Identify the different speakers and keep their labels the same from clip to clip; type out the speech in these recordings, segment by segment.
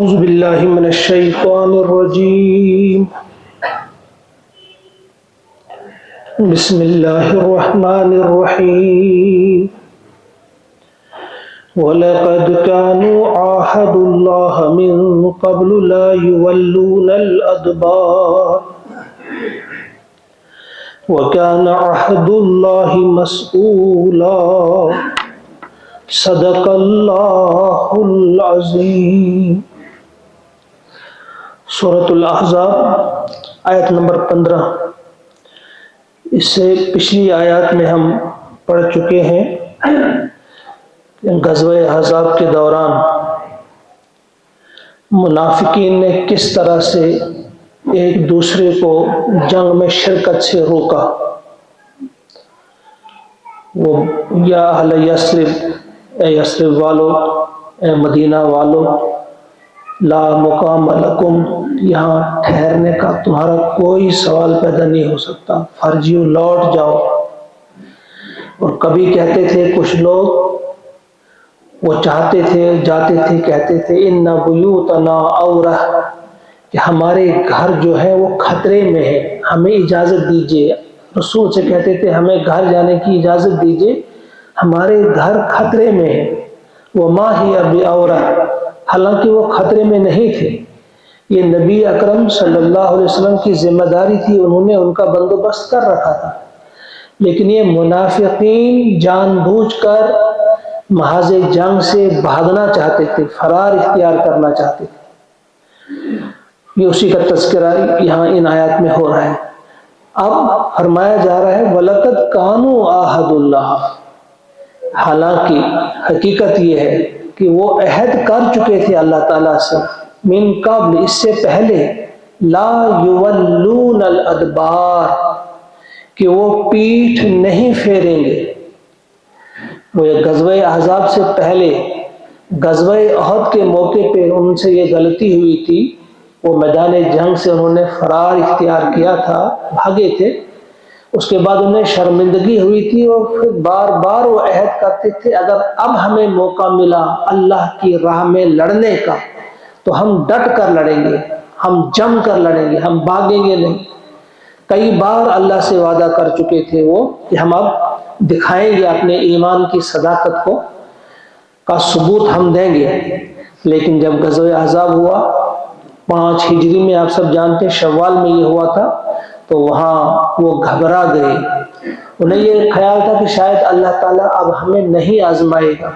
Speaker 1: أعوذ بالله من الشيطان الرجيم. بسم الله الرحمن الرحيم. ولقد كانوا عاهدوا الله من قبل لا يولون الأدبار وكان عهد الله مسؤولا. صدق اللہ العظیم. سورۃ الاحزاب آیت نمبر 15. اس سے پچھلی آیات میں ہم پڑھ چکے ہیں غزوہ احزاب کے دوران منافقین نے کس طرح سے ایک دوسرے کو جنگ میں شرکت سے روکا. وہ یا اہل یثرب، اے یثرب والو، اے مدینہ والو، لا مقام لکم، یہاں ٹھہرنے کا تمہارا کوئی سوال پیدا نہیں ہو سکتا، فرجیو، لوٹ جاؤ. اور کبھی کہتے تھے کچھ لوگ، وہ چاہتے تھے، جاتے تھے، کہتے تھے ان بیوتنا عورہ، کہ ہمارے گھر جو ہے وہ خطرے میں ہے، ہمیں اجازت دیجیے. رسول سے کہتے تھے ہمیں گھر جانے کی اجازت دیجیے، ہمارے گھر خطرے میں ہے. وما ہی بعورہ، حالانکہ وہ خطرے میں نہیں تھے. یہ نبی اکرم صلی اللہ علیہ وسلم کی ذمہ داری تھی، انہوں نے ان کا بندوبست کر رکھا تھا. لیکن یہ منافقین جان بوجھ کر محاذ جنگ سے بھاگنا چاہتے تھے، فرار اختیار کرنا چاہتے تھے. یہ اسی کا تذکرہ یہاں ان آیات میں ہو رہا ہے. اب فرمایا جا رہا ہے وَلَقَدْ كَانُوا عَاهَدُوا اللَّهَ، حالانکہ حقیقت یہ ہے کہ وہ عہد کر چکے تھے اللہ تعالیٰ سے، من قبل، اس سے پہلے، لا یولون الادبار، کہ وہ پیٹھ نہیں پھیریں گے. وہ غزوہ احزاب سے پہلے غزوہ احد کے موقع پہ ان سے یہ غلطی ہوئی تھی، وہ میدان جنگ سے انہوں نے فرار اختیار کیا تھا، بھاگے تھے. اس کے بعد انہیں شرمندگی ہوئی تھی اور پھر بار بار وہ عہد کرتے تھے اگر اب ہمیں موقع ملا اللہ کی راہ میں لڑنے کا تو ہم ڈٹ کر لڑیں گے، ہم جم کر لڑیں گے، ہم بھاگیں گے نہیں. کئی بار اللہ سے وعدہ کر چکے تھے وہ کہ ہم اب دکھائیں گے اپنے ایمان کی صداقت کو، کا ثبوت ہم دیں گے. لیکن جب غزوہ احزاب ہوا 5 ہجری میں، آپ سب جانتے ہیں شوال میں یہ ہوا تھا، تو وہاں وہ گھبرا گئے. انہیں یہ خیال تھا کہ شاید اللہ تعالیٰ اب ہمیں نہیں آزمائے گا.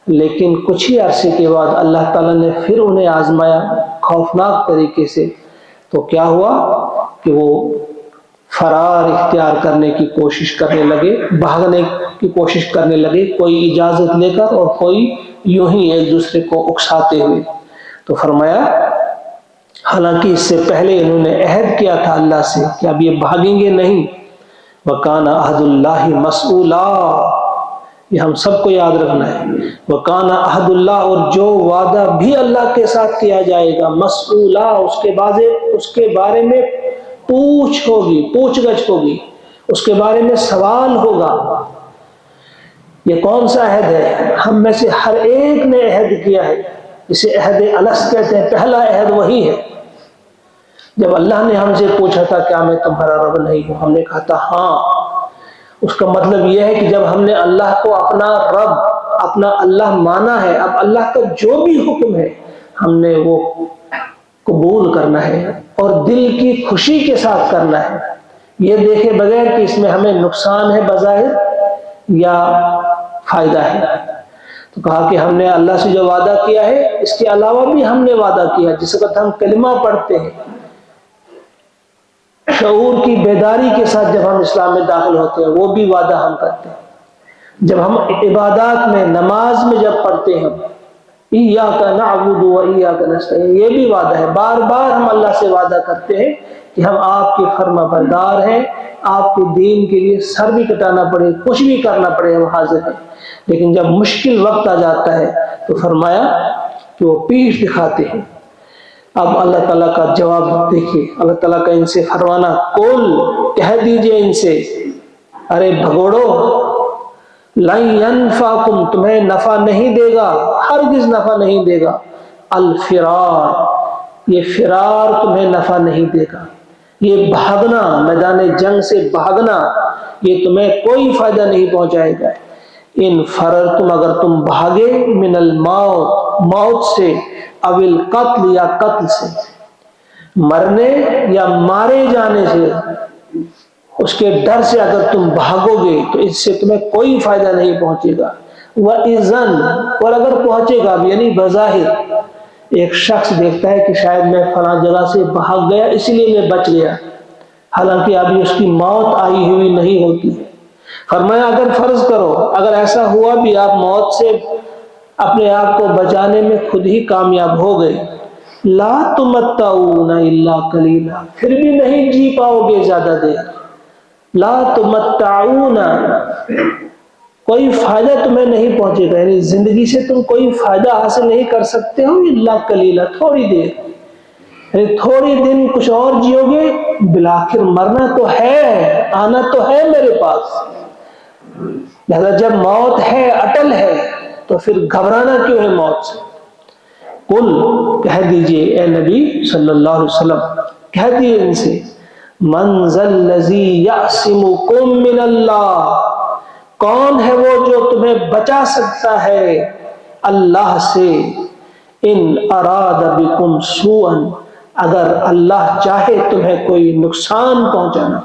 Speaker 1: لیکن کچھ ہی عرصے کے بعد اللہ تعالیٰ نے پھر انہیں آزمایا خوفناک طریقے سے. تو کیا ہوا کہ وہ فرار اختیار کرنے کی کوشش کرنے لگے، بھاگنے کی کوشش کرنے لگے، کوئی اجازت لے کر اور کوئی یوں ہی ایک دوسرے کو اکساتے ہوئے. تو فرمایا حالانکہ اس سے پہلے انہوں نے عہد کیا تھا اللہ سے کہ اب یہ بھاگیں گے نہیں. وَكَانَ عَهْدُ اللَّهِ مَسْئُولًا، یہ ہم سب کو یاد رکھنا ہے. وَكَانَ عَهْدُ اللَّهِ، اور جو وعدہ بھی اللہ کے ساتھ کیا جائے گا، مسئولا، اس کے بارے میں پوچھ گچھ ہوگی، اس کے بارے میں سوال ہوگا. یہ کون سا عہد ہے؟ ہم میں سے ہر ایک نے عہد کیا ہے، اسے عہد الست کہتے ہیں. پہلا عہد وہی ہے. جب اللہ نے ہم سے پوچھا تھا کیا میں تمہارا رب نہیں ہوں، ہم نے کہا تھا ہاں. اس کا مطلب یہ ہے کہ جب ہم نے اللہ کو اپنا رب، اپنا اللہ مانا ہے، اب اللہ کا جو بھی حکم ہے ہم نے وہ قبول کرنا ہے اور دل کی خوشی کے ساتھ کرنا ہے، یہ دیکھے بغیر کہ اس میں ہمیں نقصان ہے بظاہر یا فائدہ ہے. تو کہا کہ ہم نے اللہ سے جو وعدہ کیا ہے اس کے علاوہ بھی ہم نے وعدہ کیا. جس وقت ہم کلمہ پڑھتے ہیں، شعور کی بیداری کے ساتھ جب ہم اسلام میں داخل ہوتے ہیں، وہ بھی وعدہ ہم کرتے ہیں. جب ہم عبادات میں، نماز میں جب پڑھتے ہیں ایاک نعبد و ایاک نستعین، یہ بھی وعدہ ہے. بار بار ہم اللہ سے وعدہ کرتے ہیں کہ ہم آپ کے فرما بردار ہیں، آپ کے دین کے لیے سر بھی کٹانا پڑے، کچھ بھی کرنا پڑے، ہم حاضر ہیں. لیکن جب مشکل وقت آ جاتا ہے تو فرمایا کہ وہ پیٹھ دکھاتے ہیں. اب اللہ تعالیٰ کا جواب دیکھیے، اللہ تعالیٰ کا ان سے فرمانا، قل، کہہ دیجئے ان سے، ارے بھگوڑو، لن ینفعکم، تمہیں نفع نہیں دے گا، ہرگز نفع نہیں دے گا. الفرار، یہ فرار تمہیں نفع نہیں دے گا، یہ بھاگنا، میدان جنگ سے بھاگنا، یہ تمہیں کوئی فائدہ نہیں پہنچائے گا۔ ان فررتم، اگر تم بھاگے، من الموت، موت سے، او القتل، یا قتل سے، مرنے یا مارے جانے سے، اس کے ڈر سے اگر تم بھاگو گے تو اس سے تمہیں کوئی فائدہ نہیں پہنچے گا۔ وَإِذًا، اور اگر پہنچے گا بھی، یعنی بظاہر ایک شخص دیکھتا ہے کہ شاید میں فلاں جگہ سے بھاگ گیا اس لیے میں بچ گیا، حالانکہ ابھی اس کی موت آئی ہوئی نہیں ہوتی ہے۔ فرمایا اگر فرض کرو، اگر ایسا ہوا بھی آپ موت سے اپنے آپ کو بچانے میں خود ہی کامیاب ہو گئے، لا تمتعون الا قلیلا، پھر بھی نہیں جی پاؤ گے زیادہ دیر، لا تمتعون، کوئی فائدہ تمہیں نہیں پہنچے گا، یعنی زندگی سے تم کوئی فائدہ حاصل نہیں کر سکتے ہو، الا قلیلا، تھوڑی دیر، یعنی تھوڑی دن کچھ اور جیو گے، بالآخر مرنا تو ہے، آنا تو ہے میرے پاس، لہذا جب موت ہے، اٹل ہے، تو پھر گھبرانا کیوں ہے موت سے؟ قل، کہہ دیجئے اے نبی صلی اللہ علیہ وسلم، کہہ دیئے ان سے، من ذا الذی یعصمکم من اللہ، کون ہے وہ جو تمہیں بچا سکتا ہے اللہ سے، ان اراد بکم سوءا، اگر اللہ چاہے تمہیں کوئی نقصان پہنچانا،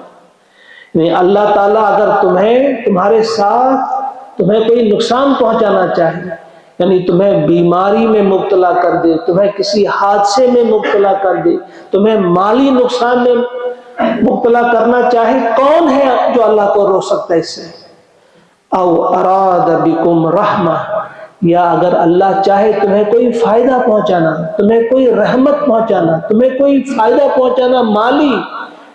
Speaker 1: یعنی اللہ تعالیٰ اگر تمہارے ساتھ تمہیں کوئی نقصان پہنچانا چاہے، یعنی تمہیں بیماری میں مبتلا کر دے، تمہیں کسی حادثے میں مبتلا کر دے، تمہیں مالی نقصان میں مبتلا کرنا چاہے، کون ہے جو اللہ کو روک سکتا ہے اس سے؟ او اراد بکم رحمہ، یا اگر اللہ چاہے تمہیں کوئی فائدہ پہنچانا، تمہیں کوئی رحمت پہنچانا، تمہیں کوئی فائدہ پہنچانا، مالی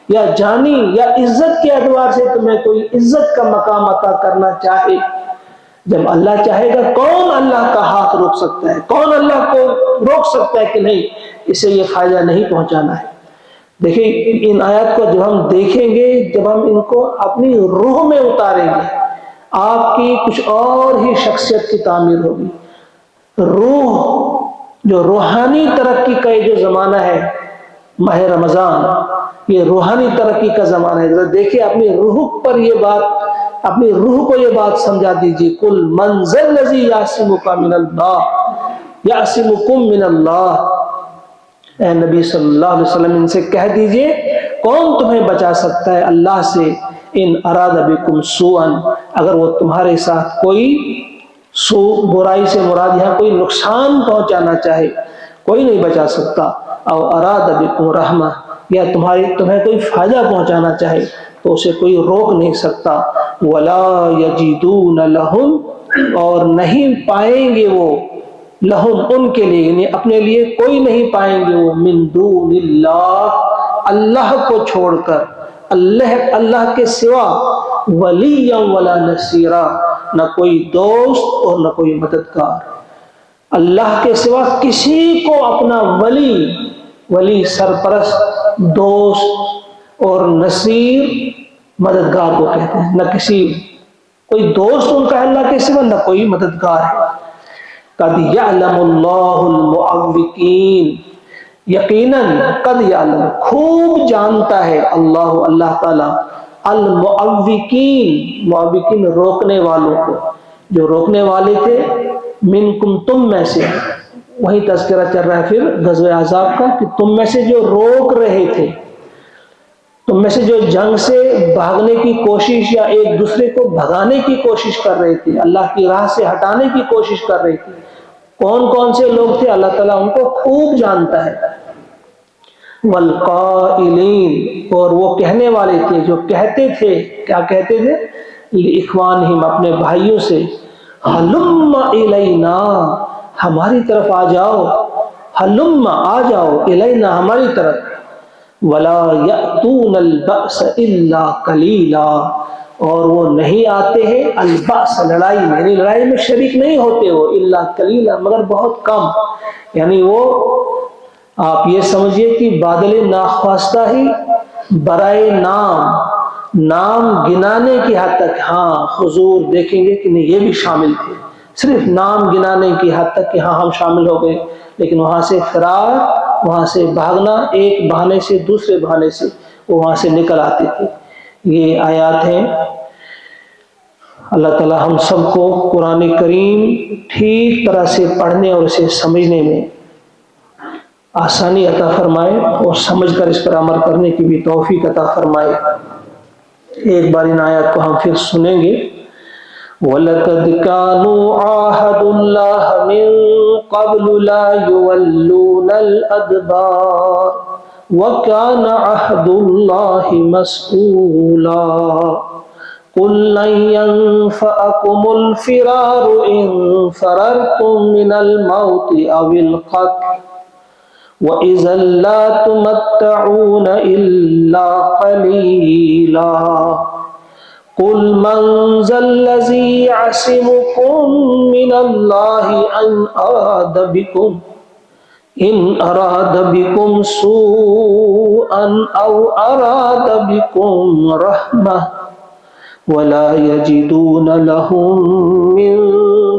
Speaker 1: یا جانی یا عزت کے اعتبار سے تمہیں کوئی عزت کا مقام عطا کرنا چاہے، جب اللہ چاہے گا، کون اللہ کا ہاتھ روک سکتا ہے؟ کون اللہ کو روک سکتا ہے کہ نہیں اسے یہ فائدہ نہیں پہنچانا ہے؟ دیکھیں ان آیات کو جب ہم دیکھیں گے، جب ہم ان کو اپنی روح میں اتاریں گے، آپ کی کچھ اور ہی شخصیت کی تعمیر ہوگی۔ روح، جو روحانی ترقی کا یہ جو زمانہ ہے، ماہ رمضان، یہ روحانی ترقی کا زمانہ ہے۔ ذرا دیکھیں اپنی روح پر یہ بات، اپنی روح کو یہ بات سمجھا دیجیے، قل من ذا الذی یعصمک من اللہ، یعصمکم من اللہ، اے نبی صلی اللہ علیہ وسلم ان سے کہہ دیجئے کون تمہیں بچا سکتا ہے اللہ سے، ان اراد بکم سوءا، اگر وہ تمہارے ساتھ کوئی سوء، برائی سے مراد یہاں کوئی نقصان پہنچانا چاہے، کوئی نہیں بچا سکتا، او اراد بکم رحمہ، یا تمہیں کوئی فائدہ پہنچانا چاہے تو اسے کوئی روک نہیں سکتا، ولا یجدون لہم، اور نہیں پائیں گے وہ، لہم ان کے لیے، یعنی اپنے لیے کوئی نہیں پائیں گے وہ، من دون اللہ، اللہ کو چھوڑ کر، اللہ کے سوا، ولیا ولا نصیرا، نہ کوئی دوست اور نہ کوئی مددگار، اللہ کے سوا کسی کو اپنا ولی سرپرست، دوست اور نصیر مددگار کو کہتے ہیں، نہ کوئی دوست ان کا اللہ کے سوا، نہ کوئی مددگار ہے۔ قد یعلم اللہ المعوقین، یقیناً قد یعلم، خوب جانتا ہے اللہ تعالیٰ، المعوقین، معوقین روکنے والوں کو، جو روکنے والے تھے، منکم تم میں سے، وہی تذکرہ چل رہا ہے پھر غزوہ احزاب کا، کہ تم میں سے جو روک رہے تھے، تم میں سے جو جنگ سے بھاگنے کی کوشش یا ایک دوسرے کو بھگانے کی کوشش کر رہے تھے، اللہ کی راہ سے ہٹانے کی کوشش کر رہے تھے، کون کون سے لوگ تھے اللہ تعالیٰ ان کو خوب جانتا ہے۔ والقائلین، اور وہ کہنے والے تھے، جو کہتے تھے، کیا کہتے تھے؟ لإخوانہم، اپنے بھائیوں سے، ہلم الینا، ہماری طرف آ جاؤ، ہلم، آ جاؤ، الینا، ہماری طرف، ولا یأتون البأس الا قلیلا، اور وہ نہیں آتے ہیں البأس، لڑائی میں، یعنی لڑائی میں شریک نہیں ہوتے وہ، الا قلیلا، مگر بہت کم، یعنی وہ آپ یہ سمجھیے کہ بادل ناخواستہ ہی برائے نام گنانے کی حد تک، ہاں حضور دیکھیں گے کہ نہیں یہ بھی شامل تھے، صرف نام گنانے کی حد تک کہ ہاں ہم شامل ہو گئے، لیکن وہاں سے فرار، وہاں سے بھاگنا، ایک بہانے سے دوسرے بہانے سے وہ وہاں سے نکل آتے تھے۔ یہ آیات ہیں۔ اللہ تعالی ہم سب کو قرآن کریم ٹھیک طرح سے پڑھنے اور اسے سمجھنے میں آسانی عطا فرمائے، اور سمجھ کر اس پر عمل کرنے کی بھی توفیق عطا فرمائے۔ ایک بار ان آیات کو ہم پھر سنیں گے۔ وَلَقَدْ كَانُوا عَاهَدُوا اللَّهَ مِن قَبْلُ لَا يُوَلُّونَ الْأَدْبَارَ وَكَانَ عَهْدُ اللَّهِ مَسْئُولًا قُل لَّن يَنفَعَكُمُ الْفِرَارُ إِن فَرَرْتُم مِّنَ الْمَوْتِ أَوِ الْقَتْلِ وَإِذًا لَّا تُمَتَّعُونَ إِلَّا قَلِيلًا قُلْ مَنْ ذَا الَّذِي يَعْصِمُكُم مِّنَ اللَّهِ إِنْ أَرَادَ بِكُمْ سُوءًا أَوْ أَرَادَ بِكُمْ رَحْمَةً وَلَا يَجِدُونَ لَهُم مِّن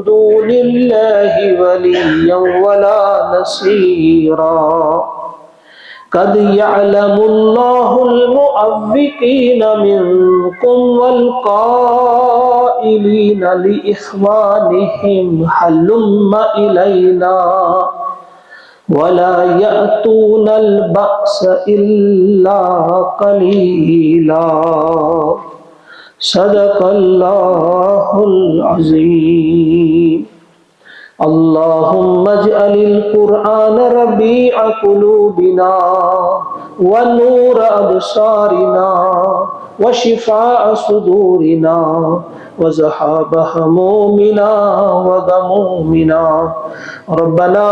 Speaker 1: دُونِ اللَّهِ وَلِيًّا وَلَا نَصِيرًا قَدْ يَعْلَمُ اللَّهُ الْمُعَوِّقِينَ مِنكُمْ وَالْقَائِلِينَ لِإِخْوَانِهِمْ هَلُمَّ إِلَيْنَا وَلَا يَأْتُونَ الْبَأْسَ إِلَّا قَلِيلًا صدق اللہ العظیم۔ اللہم اجعل القرآن ربیع قلوبنا ونور ابصارنا وشفاء صدورنا وذهاب همومنا وغمومنا ربنا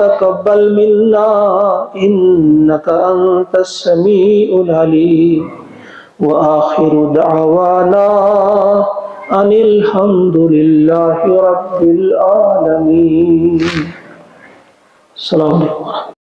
Speaker 1: تقبل منا انك انت السميع العليم وآخر دعوانا ان الحمد للہ رب العالمین۔ السلام علیکم۔